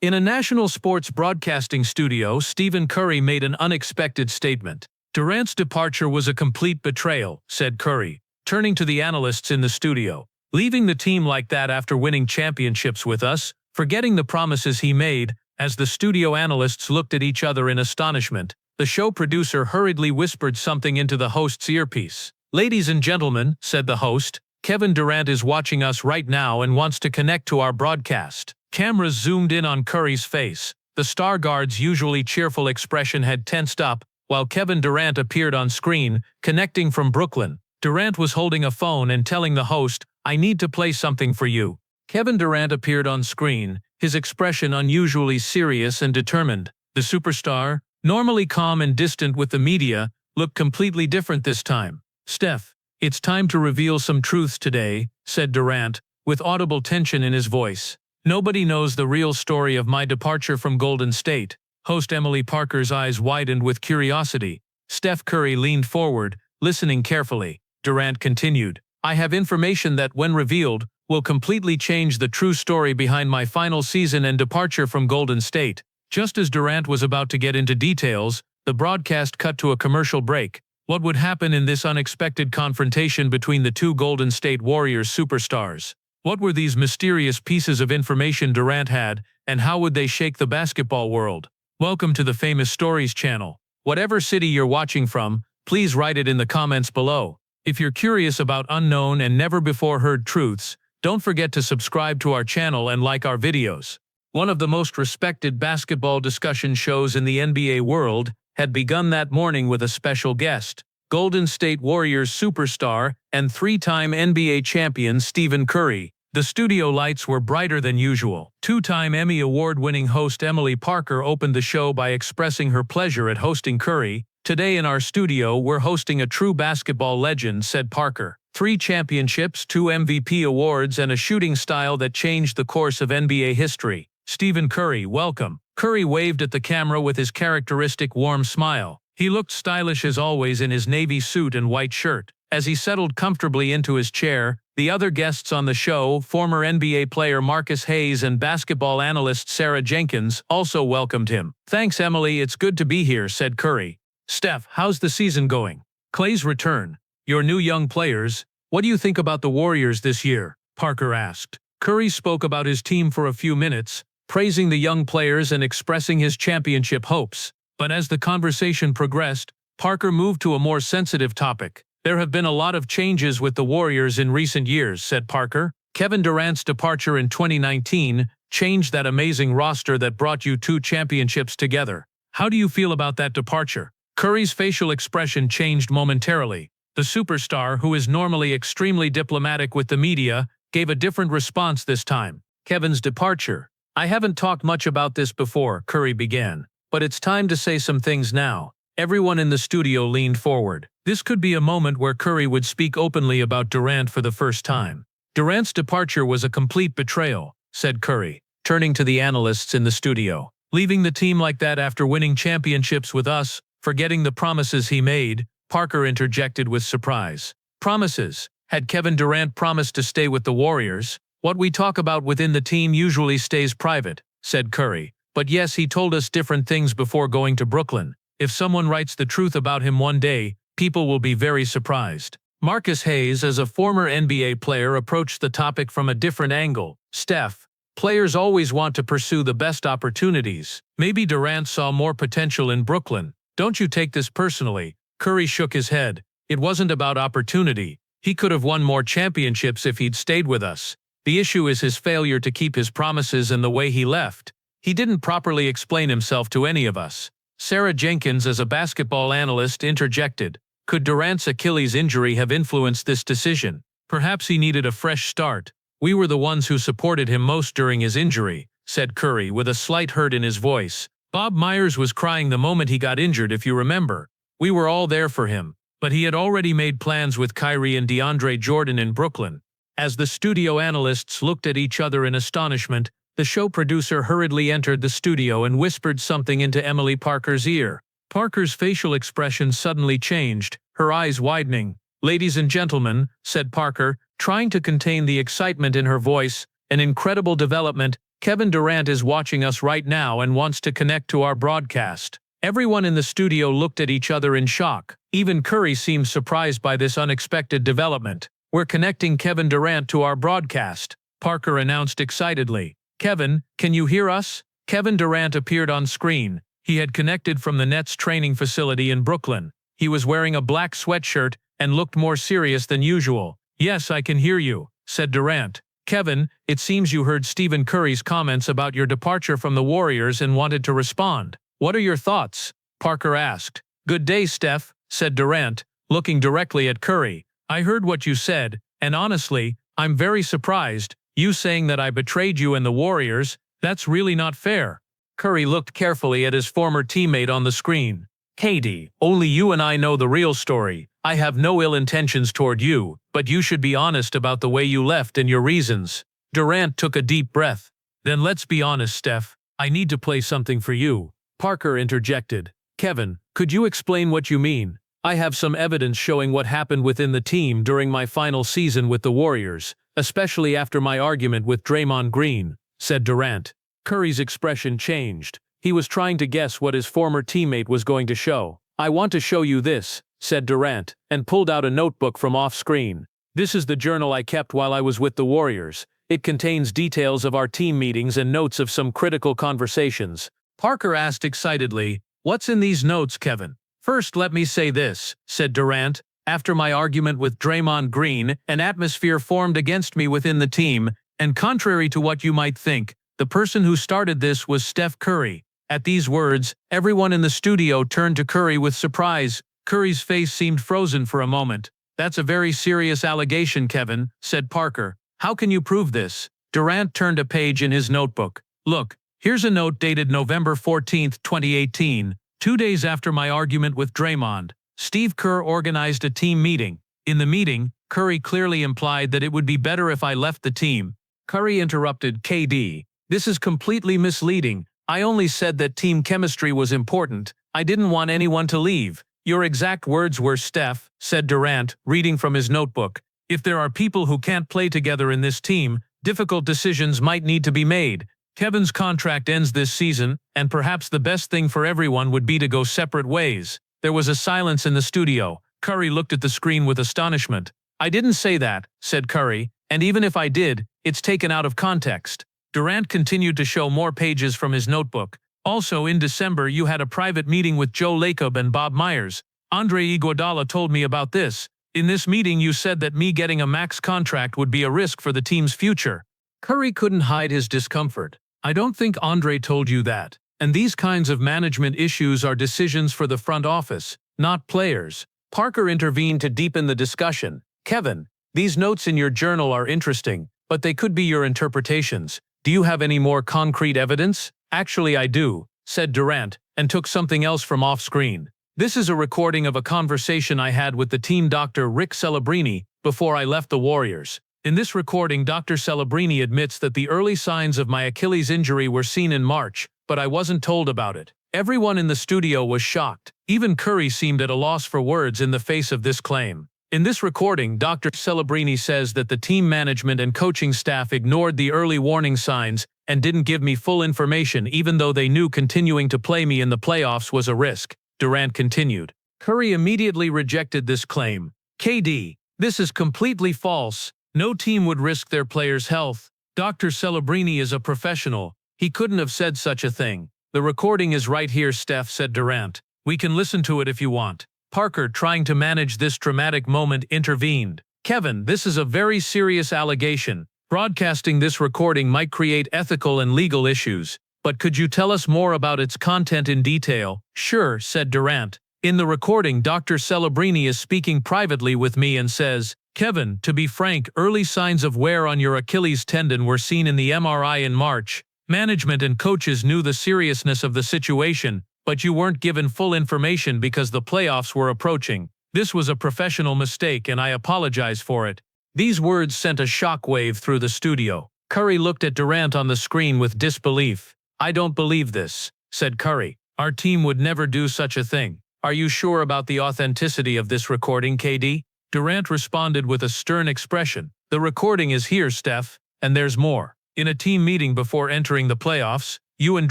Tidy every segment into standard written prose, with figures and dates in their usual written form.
In a national sports broadcasting studio, Stephen Curry made an unexpected statement. "Durant's departure was a complete betrayal," said Curry, turning to the analysts in the studio. "Leaving the team like that after winning championships with us, forgetting the promises he made." As the studio analysts looked at each other in astonishment, the show producer hurriedly whispered something into the host's earpiece. "Ladies and gentlemen," said the host, "Kevin Durant is watching us right now and wants to connect to our broadcast." Cameras zoomed in on Curry's face. The star guard's usually cheerful expression had tensed up, while Kevin Durant appeared on screen, connecting from Brooklyn. Durant was holding a phone and telling the host, "I need to play something for you." Kevin Durant appeared on screen, his expression unusually serious and determined. The superstar, normally calm and distant with the media, looked completely different this time. "Steph, it's time to reveal some truths today," said Durant, with audible tension in his voice. "Nobody knows the real story of my departure from Golden State." Host Emily Parker's eyes widened with curiosity. Steph Curry leaned forward, listening carefully. Durant continued, "I have information that, when revealed, will completely change the true story behind my final season and departure from Golden State." Just as Durant was about to get into details, the broadcast cut to a commercial break. What would happen in this unexpected confrontation between the two Golden State Warriors superstars? What were these mysterious pieces of information Durant had, and how would they shake the basketball world? Welcome to the Famous Stories channel. Whatever city you're watching from, please write it in the comments below. If you're curious about unknown and never-before-heard truths, don't forget to subscribe to our channel and like our videos. One of the most respected basketball discussion shows in the NBA world had begun that morning with a special guest, Golden State Warriors superstar and three-time NBA champion Stephen Curry. The studio lights were brighter than usual. Two-time Emmy Award-winning host Emily Parker opened the show by expressing her pleasure at hosting Curry. "Today in our studio we're hosting a true basketball legend," said Parker. "3 championships, 2 MVP awards, and a shooting style that changed the course of NBA history. Stephen Curry, welcome." Curry waved at the camera with his characteristic warm smile. He looked stylish as always in his navy suit and white shirt. As he settled comfortably into his chair, the other guests on the show, former NBA player Marcus Hayes and basketball analyst Sarah Jenkins, also welcomed him. "Thanks, Emily, it's good to be here," said Curry. "Steph, how's the season going? Clay's return, your new young players, what do you think about the Warriors this year?" Parker asked. Curry spoke about his team for a few minutes, praising the young players and expressing his championship hopes. But as the conversation progressed, Parker moved to a more sensitive topic. "There have been a lot of changes with the Warriors in recent years," said Parker. "Kevin Durant's departure in 2019 changed that amazing roster that brought you 2 championships together. How do you feel about that departure?" Curry's facial expression changed momentarily. The superstar, who is normally extremely diplomatic with the media, gave a different response this time. "Kevin's departure. I haven't talked much about this before," Curry began, "but it's time to say some things now." Everyone in the studio leaned forward. This could be a moment where Curry would speak openly about Durant for the first time. "Durant's departure was a complete betrayal," said Curry, turning to the analysts in the studio. "Leaving the team like that after winning championships with us, forgetting the promises he made," Parker interjected with surprise. "Promises? Had Kevin Durant promised to stay with the Warriors? What we talk about within the team usually stays private," said Curry. "But yes, he told us different things before going to Brooklyn. If someone writes the truth about him one day, people will be very surprised." Marcus Hayes, as a former NBA player, approached the topic from a different angle. "Steph, players always want to pursue the best opportunities. Maybe Durant saw more potential in Brooklyn. Don't you take this personally." Curry shook his head. "It wasn't about opportunity. He could have won more championships if he'd stayed with us. The issue is his failure to keep his promises and the way he left. He didn't properly explain himself to any of us." Sarah Jenkins, as a basketball analyst, interjected. "Could Durant's Achilles injury have influenced this decision? Perhaps he needed a fresh start. We were the ones who supported him most during his injury," said Curry, with a slight hurt in his voice. "Bob Myers was crying the moment he got injured, if you remember. We were all there for him. But he had already made plans with Kyrie and DeAndre Jordan in Brooklyn." As the studio analysts looked at each other in astonishment, the show producer hurriedly entered the studio and whispered something into Emily Parker's ear. Parker's facial expression suddenly changed, her eyes widening. "Ladies and gentlemen," said Parker, trying to contain the excitement in her voice, "an incredible development Kevin Durant is watching us right now and wants to connect to our broadcast." Everyone in the studio looked at each other in shock. Even Curry seemed surprised by this unexpected development. "We're connecting Kevin Durant to our broadcast," Parker announced excitedly. "Kevin, can you hear us?" Kevin Durant appeared on screen. He had connected from the Nets training facility in Brooklyn. He was wearing a black sweatshirt and looked more serious than usual. "Yes, I can hear you," said Durant. "Kevin, it seems you heard Stephen Curry's comments about your departure from the Warriors and wanted to respond. What are your thoughts?" Parker asked. "Good day, Steph," said Durant, looking directly at Curry. "I heard what you said, and honestly, I'm very surprised. You saying that I betrayed you and the Warriors, that's really not fair." Curry looked carefully at his former teammate on the screen. "KD, only you and I know the real story. I have no ill intentions toward you, but you should be honest about the way you left and your reasons." Durant took a deep breath. "Then let's be honest, Steph. I need to play something for you." Parker interjected. "Kevin, could you explain what you mean? I have some evidence showing what happened within the team during my final season with the Warriors, especially after my argument with Draymond Green," said Durant. Curry's expression changed. He was trying to guess what his former teammate was going to show. "I want to show you this," said Durant, and pulled out a notebook from off-screen. "This is the journal I kept while I was with the Warriors. It contains details of our team meetings and notes of some critical conversations." Parker asked excitedly, "What's in these notes, Kevin?" "First, let me say this," said Durant. "After my argument with Draymond Green, an atmosphere formed against me within the team, and contrary to what you might think, the person who started this was Steph Curry." At these words, everyone in the studio turned to Curry with surprise. Curry's face seemed frozen for a moment. "That's a very serious allegation, Kevin," said Parker. "How can you prove this?" Durant turned a page in his notebook. "Look, here's a note dated November 14, 2018. 2 days after my argument with Draymond, Steve Kerr organized a team meeting. In the meeting, Curry clearly implied that it would be better if I left the team." Curry interrupted. "KD, this is completely misleading. I only said that team chemistry was important. I didn't want anyone to leave." "Your exact words were, Steph," said Durant, reading from his notebook, "if there are people who can't play together in this team, difficult decisions might need to be made. Kevin's contract ends this season, and perhaps the best thing for everyone would be to go separate ways." There was a silence in the studio. Curry looked at the screen with astonishment. "I didn't say that," said Curry, "and even if I did, it's taken out of context." Durant continued to show more pages from his notebook. "Also, in December you had a private meeting with Joe Lacob and Bob Myers. Andre Iguodala told me about this. In this meeting you said that me getting a max contract would be a risk for the team's future." Curry couldn't hide his discomfort. "I don't think Andre told you that. And these kinds of management issues are decisions for the front office, not players." Parker intervened to deepen the discussion. "Kevin, these notes in your journal are interesting, but they could be your interpretations. Do you have any more concrete evidence?" "Actually I do," said Durant, and took something else from off-screen. "This is a recording of a conversation I had with the team doctor Rick Celebrini before I left the Warriors. In this recording, Dr. Celebrini admits that the early signs of my Achilles injury were seen in March, but I wasn't told about it." Everyone in the studio was shocked. Even Curry seemed at a loss for words in the face of this claim. In this recording, Dr. Celebrini says that the team management and coaching staff ignored the early warning signs and didn't give me full information even though they knew continuing to play me in the playoffs was a risk. Durant continued. Curry immediately rejected this claim. "KD, this is completely false. No team would risk their players' health. Dr. Celebrini is a professional. He couldn't have said such a thing." "The recording is right here, Steph," said Durant. "We can listen to it if you want." Parker, trying to manage this dramatic moment, intervened. "Kevin, this is a very serious allegation. Broadcasting this recording might create ethical and legal issues. But could you tell us more about its content in detail?" "Sure," said Durant. "In the recording, Dr. Celebrini is speaking privately with me and says, 'Kevin, to be frank, early signs of wear on your Achilles tendon were seen in the MRI in March. Management and coaches knew the seriousness of the situation, but you weren't given full information because the playoffs were approaching. This was a professional mistake and I apologize for it.'" These words sent a shockwave through the studio. Curry looked at Durant on the screen with disbelief. "I don't believe this," said Curry. "Our team would never do such a thing. Are you sure about the authenticity of this recording, KD?" Durant responded with a stern expression. "The recording is here, Steph, and there's more. In a team meeting before entering the playoffs, you and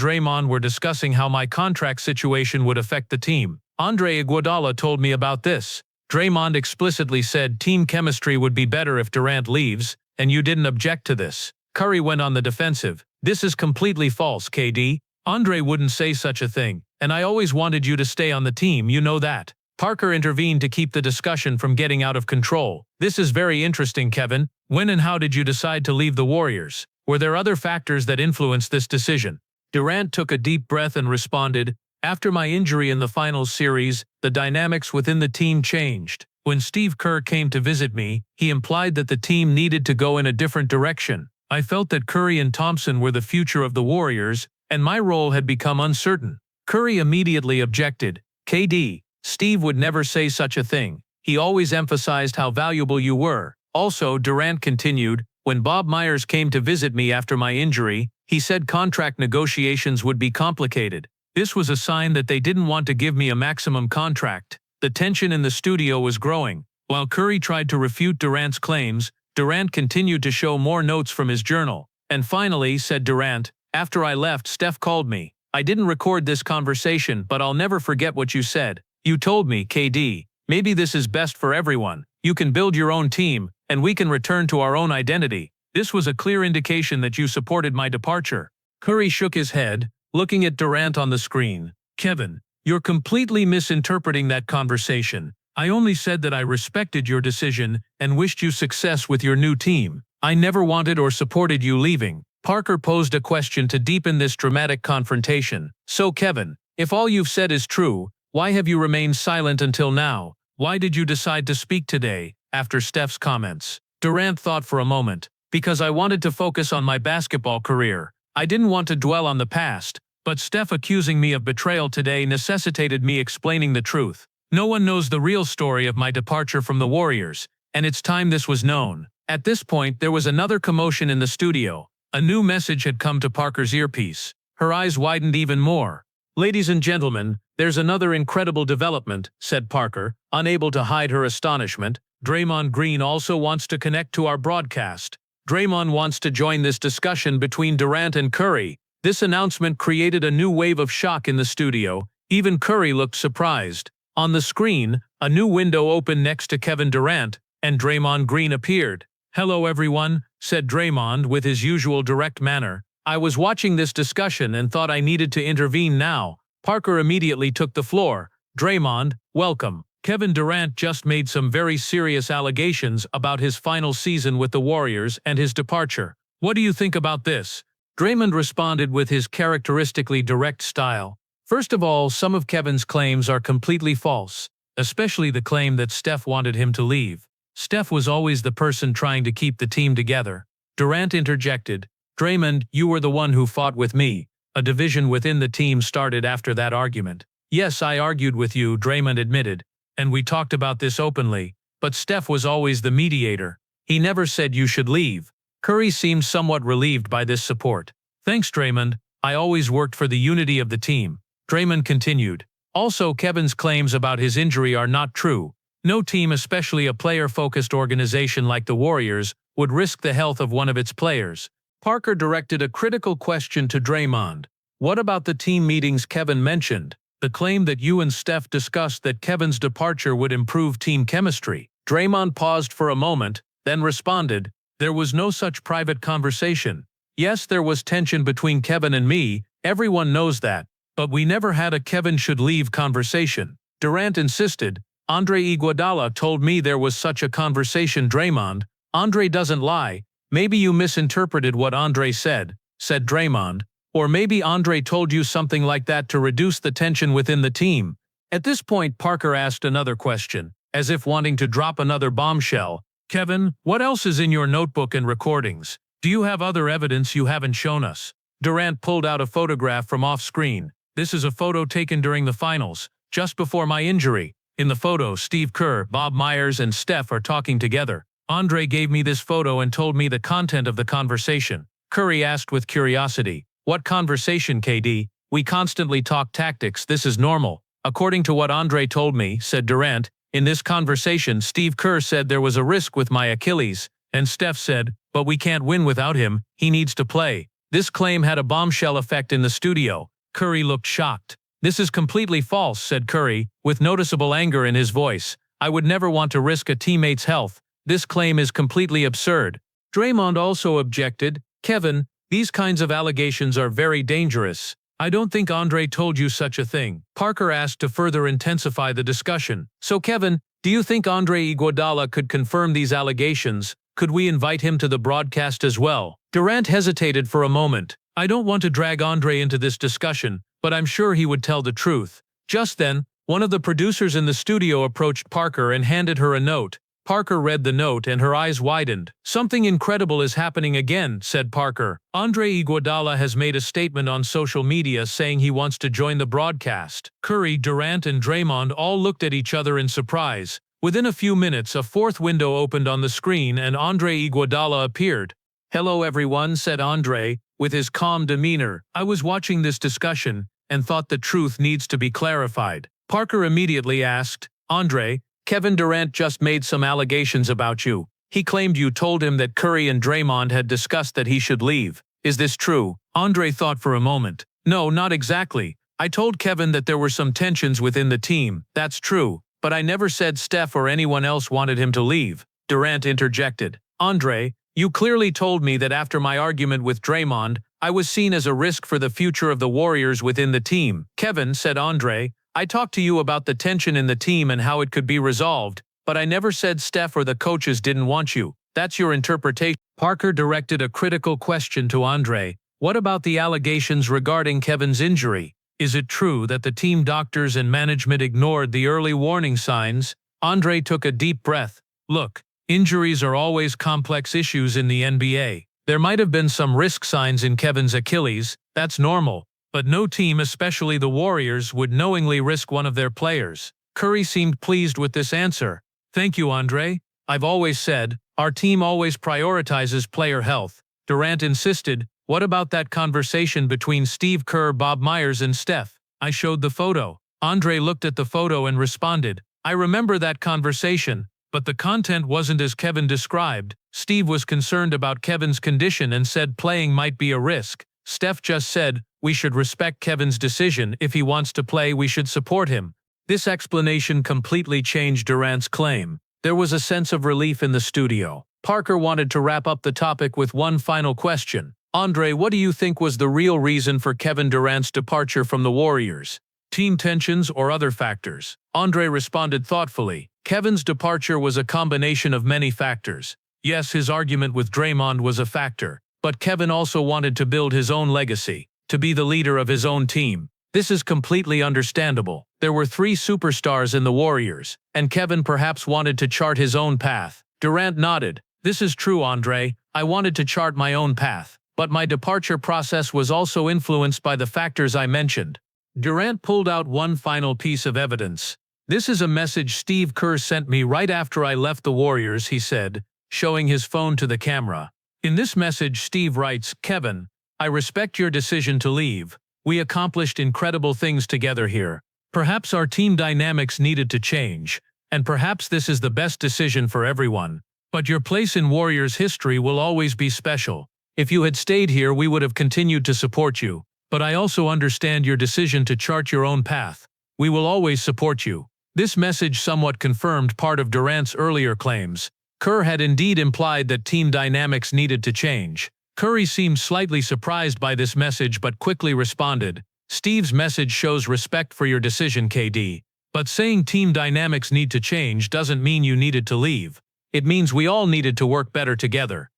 Draymond were discussing how my contract situation would affect the team. Andre Iguodala told me about this. Draymond explicitly said team chemistry would be better if Durant leaves, and you didn't object to this. Curry went on the defensive. This is completely false, KD. Andre wouldn't say such a thing, and I always wanted you to stay on the team, you know that. Parker intervened to keep the discussion from getting out of control. This is very interesting, Kevin. When and how did you decide to leave the Warriors? Were there other factors that influenced this decision? Durant took a deep breath and responded, "After my injury in the finals series, the dynamics within the team changed. When Steve Kerr came to visit me, he implied that the team needed to go in a different direction. I felt that Curry and Thompson were the future of the Warriors, and my role had become uncertain." Curry immediately objected. "KD, Steve would never say such a thing. He always emphasized how valuable you were." Also, Durant continued, "When Bob Myers came to visit me after my injury, he said contract negotiations would be complicated. This was a sign that they didn't want to give me a maximum contract." The tension in the studio was growing. While Curry tried to refute Durant's claims, Durant continued to show more notes from his journal. "And finally," said Durant, "after I left, Steph called me. I didn't record this conversation, but I'll never forget what you said. You told me, KD, maybe this is best for everyone. You can build your own team, and we can return to our own identity. This was a clear indication that you supported my departure." Curry shook his head, looking at Durant on the screen. "Kevin, you're completely misinterpreting that conversation. I only said that I respected your decision and wished you success with your new team. I never wanted or supported you leaving." Parker posed a question to deepen this dramatic confrontation. "So Kevin, if all you've said is true, why have you remained silent until now? Why did you decide to speak today, after Steph's comments?" Durant thought for a moment. "Because I wanted to focus on my basketball career. I didn't want to dwell on the past, but Steph accusing me of betrayal today necessitated me explaining the truth. No one knows the real story of my departure from the Warriors, and it's time this was known." At this point, there was another commotion in the studio. A new message had come to Parker's earpiece. Her eyes widened even more. "Ladies and gentlemen, there's another incredible development," said Parker, unable to hide her astonishment. "Draymond Green also wants to connect to our broadcast. Draymond wants to join this discussion between Durant and Curry." This announcement created a new wave of shock in the studio. Even Curry looked surprised. On the screen, a new window opened next to Kevin Durant, and Draymond Green appeared. "Hello everyone," said Draymond with his usual direct manner. "I was watching this discussion and thought I needed to intervene now." Parker immediately took the floor. "Draymond, welcome. Kevin Durant just made some very serious allegations about his final season with the Warriors and his departure. What do you think about this?" Draymond responded with his characteristically direct style. "First of all, some of Kevin's claims are completely false, especially the claim that Steph wanted him to leave. Steph was always the person trying to keep the team together." Durant interjected, "Draymond, you were the one who fought with me. A division within the team started after that argument." "Yes, I argued with you," Draymond admitted, "and we talked about this openly, but Steph was always the mediator. He never said you should leave." Curry seemed somewhat relieved by this support. "Thanks, Draymond. I always worked for the unity of the team." Draymond continued, "Also, Kevin's claims about his injury are not true. No team, especially a player-focused organization like the Warriors, would risk the health of one of its players." Parker directed a critical question to Draymond. "What about the team meetings Kevin mentioned? The claim that you and Steph discussed that Kevin's departure would improve team chemistry?" Draymond paused for a moment, then responded, "There was no such private conversation. Yes, there was tension between Kevin and me, everyone knows that, but we never had a Kevin should leave conversation." Durant insisted, "Andre Iguodala told me there was such a conversation." Draymond, "Andre doesn't lie. Maybe you misinterpreted what Andre said," said Draymond. "Or maybe Andre told you something like that to reduce the tension within the team." At this point, Parker asked another question, as if wanting to drop another bombshell. "Kevin, what else is in your notebook and recordings? Do you have other evidence you haven't shown us?" Durant pulled out a photograph from off-screen. "This is a photo taken during the finals, just before my injury. In the photo, Steve Kerr, Bob Myers, and Steph are talking together. Andre gave me this photo and told me the content of the conversation." Curry asked with curiosity, "What conversation, KD? We constantly talk tactics, this is normal." "According to what Andre told me," said Durant, "in this conversation Steve Kerr said there was a risk with my Achilles, and Steph said, but we can't win without him, he needs to play. This claim had a bombshell effect in the studio. Curry looked shocked. This is completely false, said Curry, with noticeable anger in his voice. I would never want to risk a teammate's health. This claim is completely absurd. Draymond also objected. Kevin, these kinds of allegations are very dangerous. I don't think Andre told you such a thing. Parker asked to further intensify the discussion. So Kevin, do you think Andre Iguodala could confirm these allegations? Could we invite him to the broadcast as well? Durant hesitated for a moment. I don't want to drag Andre into this discussion, but I'm sure he would tell the truth. Just then, one of the producers in the studio approached Parker and handed her a note. Parker read the note and her eyes widened. Something incredible is happening again, said Parker. Andre Iguodala has made a statement on social media saying he wants to join the broadcast. Curry, Durant and Draymond all looked at each other in surprise. Within a few minutes, a fourth window opened on the screen and Andre Iguodala appeared. Hello everyone, said Andre, with his calm demeanor. I was watching this discussion and thought the truth needs to be clarified. Parker immediately asked, Andre, Kevin Durant just made some allegations about you. He claimed you told him that Curry and Draymond had discussed that he should leave. Is this true? Andre thought for a moment. No, not exactly. I told Kevin that there were some tensions within the team. That's true. But I never said Steph or anyone else wanted him to leave. Durant interjected. Andre, you clearly told me that after my argument with Draymond, I was seen as a risk for the future of the Warriors within the team. Kevin, said Andre, I talked to you about the tension in the team and how it could be resolved, but I never said Steph or the coaches didn't want you. That's your interpretation. Parker directed a critical question to Andre. What about the allegations regarding Kevin's injury? Is it true that the team doctors and management ignored the early warning signs? Andre took a deep breath. Look, injuries are always complex issues in the NBA. There might have been some risk signs in Kevin's Achilles. That's normal. But no team, especially the Warriors, would knowingly risk one of their players. Curry seemed pleased with this answer. Thank you, Andre. I've always said, our team always prioritizes player health. Durant insisted, what about that conversation between Steve Kerr, Bob Myers and Steph? I showed the photo. Andre looked at the photo and responded, I remember that conversation, but the content wasn't as Kevin described. Steve was concerned about Kevin's condition and said playing might be a risk. Steph just said, we should respect Kevin's decision. If he wants to play, we should support him. This explanation completely changed Durant's claim. There was a sense of relief in the studio. Parker wanted to wrap up the topic with one final question. Andre, what do you think was the real reason for Kevin Durant's departure from the Warriors? Team tensions or other factors? Andre responded thoughtfully. Kevin's departure was a combination of many factors. Yes, his argument with Draymond was a factor, but Kevin also wanted to build his own legacy, to be the leader of his own team. This is completely understandable. There were 3 superstars in the Warriors, and Kevin perhaps wanted to chart his own path. Durant nodded. This is true, Andre. I wanted to chart my own path, but my departure process was also influenced by the factors I mentioned. Durant pulled out one final piece of evidence. This is a message Steve Kerr sent me right after I left the Warriors, he said, showing his phone to the camera. In this message, Steve writes, Kevin, I respect your decision to leave. We accomplished incredible things together here. Perhaps our team dynamics needed to change, and perhaps this is the best decision for everyone. But your place in Warriors history will always be special. If you had stayed here, we would have continued to support you. But I also understand your decision to chart your own path. We will always support you. This message somewhat confirmed part of Durant's earlier claims. Kerr had indeed implied that team dynamics needed to change. Curry seemed slightly surprised by this message but quickly responded, Steve's message shows respect for your decision, KD. But saying team dynamics need to change doesn't mean you needed to leave. It means we all needed to work better together.